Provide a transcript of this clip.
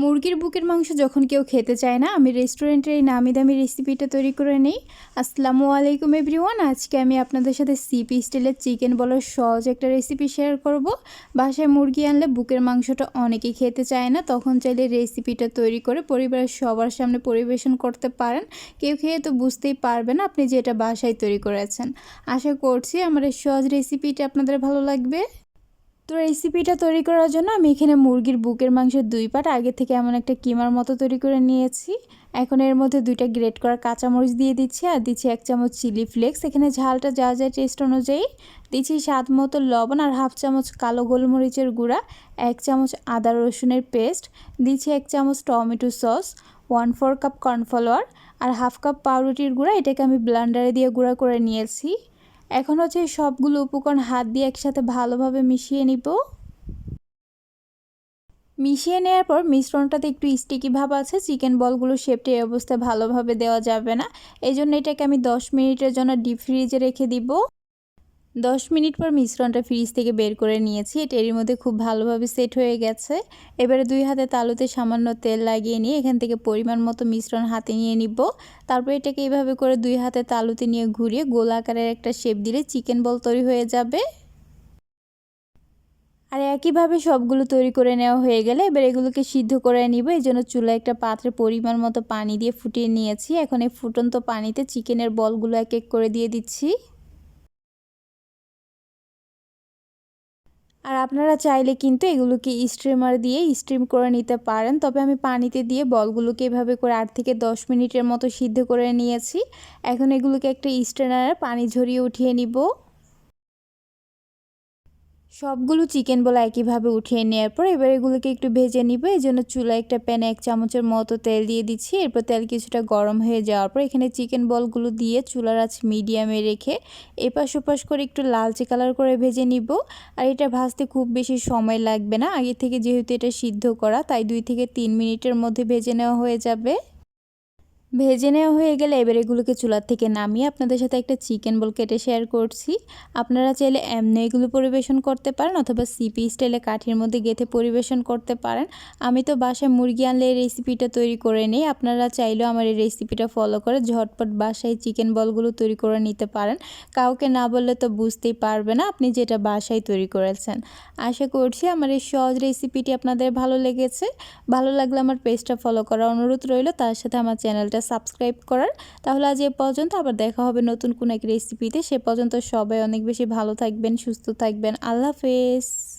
মুরগির বুকের মাংস যখন কেউ খেতে চায় না, আমি রেস্টুরেন্টের এই নামি দামি রেসিপিটা তৈরি করে নেই। আসসালামু আলাইকুম এভরিওয়ান। আজকে আমি আপনাদের সাথে সিপি স্টাইলের চিকেন বলার সহজ একটা রেসিপি শেয়ার করব। বাসায় মুরগি আনলে বুকের মাংসটা অনেকেই খেতে চায় না, তখন চাইলে রেসিপিটা তৈরি করে পরিবারের সবার সামনে পরিবেশন করতে পারেন। কেউ খেয়ে তো বুঝতেই পারবে না আপনি যেটা বাসায় তৈরি করেছেন। আশা করছি আমার এই সহজ রেসিপিটা আপনাদের ভালো লাগবে। তো রেসিপিটা তৈরি করার জন্য আমি এখানে মুরগির বুকের মাংসের 2 পার্ট আগে থেকে এমন একটা কিমার মতো তৈরি করে নিয়েছি। এখন এর মধ্যে 2টা গ্রেট করা কাঁচামরিচ দিয়ে দিচ্ছি, আর দিচ্ছি 1 চামচ চিলি ফ্লেক্স। এখানে ঝালটা যা যা টেস্ট অনুযায়ী দিচ্ছি, স্বাদ মতো লবণ, আর 1/2 চামচ কালো গোলমরিচের গুঁড়া, 1 চামচ আদা রসুনের পেস্ট, দিচ্ছি 1 চামচ টমেটো সস, 1/4 কাপ কর্নফ্লাওয়ার, আর 1/2 কাপ পাউরুটির গুঁড়া। এটাকে আমি ব্লেন্ডারে দিয়ে গুঁড়া করে নিয়েছি। এখন হচ্ছে সবগুলো উপকরণ হাত দিয়ে একসাথে ভালোভাবে মিশিয়ে নিব। মিশিয়ে নেওয়ার পর মিশ্রণটাতে একটু স্টিকি ভাব আছে, চিকেন বলগুলো শেপটা এই অবস্থায় ভালোভাবে দেওয়া যাবে না। এই জন্য এটাকে আমি 10 মিনিটের জন্য ডিপ ফ্রিজে রেখে দিব। 10 মিনিট পর মিশ্রণটা ফ্রিজ থেকে বের করে নিয়েছি। এটা এর মধ্যে খুব ভালোভাবে সেট হয়ে গেছে। এবারে 2 হাতে তালুতে সামান্য তেল লাগিয়ে নিয়ে এখান থেকে পরিমাণ মতো মিশ্রণ হাতে নিয়ে নিব। তারপর এটাকে এইভাবে করে 2 হাতে তালুতে নিয়ে ঘুরিয়ে গোল আকারের একটা শেপ দিলে চিকেন বল তৈরি হয়ে যাবে। আর একইভাবে সবগুলো তৈরি করে নেওয়া হয়ে গেলে এবার এগুলোকে সিদ্ধ করে নিব। এই জন্য চুলায় একটা পাত্রে পরিমাণ মতো পানি দিয়ে ফুটিয়ে নিয়েছি। এখন এই ফুটন্ত পানিতে চিকেনের বলগুলো এক এক করে দিয়ে দিচ্ছি। আর আপনারা চাইলে কিন্তু এগুলোকে স্টিমার দিয়ে স্টিম করে নিতে পারেন, তবে আমি পানিতে দিয়ে বলগুলোকে এভাবে করে 8 থেকে 10 মিনিটের মতো সিদ্ধ করে নিয়েছি। এখন এগুলোকে একটা স্ট্রেনারে পানি ঝরিয়ে উঠিয়ে নিব। সবগুলো চিকেন বল একইভাবে উঠিয়ে নেওয়ার পর এবার এগুলোকে একটু ভেজে নিব। এই জন্য চুলায় একটা প্যানে 1 চামচের মতো তেল দিয়ে দিচ্ছি। এরপর তেল কিছুটা গরম হয়ে যাওয়ার পর এখানে চিকেন বলগুলো দিয়ে চুলার আঁচ মিডিয়ামে রেখে এপাশ ওপাশ করে একটু লালচে কালার করে ভেজে নিব। আর এটা ভাজতে খুব বেশি সময় লাগবে না, আগে থেকে যেহেতু এটা সিদ্ধ করা, তাই 2 থেকে 3 মিনিটের মধ্যে ভেজে নেওয়া হয়ে যাবে। ভেজে নেওয়া হয়ে গেলে এবার এগুলোকে চুলার থেকে নামিয়ে আপনাদের সাথে একটা চিকেন বল কেটে শেয়ার করছি। আপনারা চাইলে এমনি এগুলো পরিবেশন করতে পারেন, অথবা সিপি স্টাইলে কাঠির মধ্যে গেঁথে পরিবেশন করতে পারেন। আমি তো বাসায় মুরগি আনলে এই রেসিপিটা তৈরি করে নিই। আপনারা চাইলেও আমার এই রেসিপিটা ফলো করে ঝটপট বাসায় চিকেন বলগুলো তৈরি করে নিতে পারেন। কাউকে না বললে তো বুঝতেই পারবে না আপনি যেটা বাসায় তৈরি করেছেন। আশা করছি আমার এই সহজ রেসিপিটি আপনাদের ভালো লেগেছে। ভালো লাগলে আমার পেজটা ফলো করার অনুরোধ রইল, তার সাথে আমার চ্যানেলটা সাবস্ক্রাইব করার। তাহলে আজ এ পর্যন্ত, আবার দেখা হবে নতুন কোনো এক রেসিপিতে। সে পর্যন্ত সবাই অনেক বেশি ভালো থাকবেন, সুস্থ থাকবেন। আল্লাহ হাফেজ।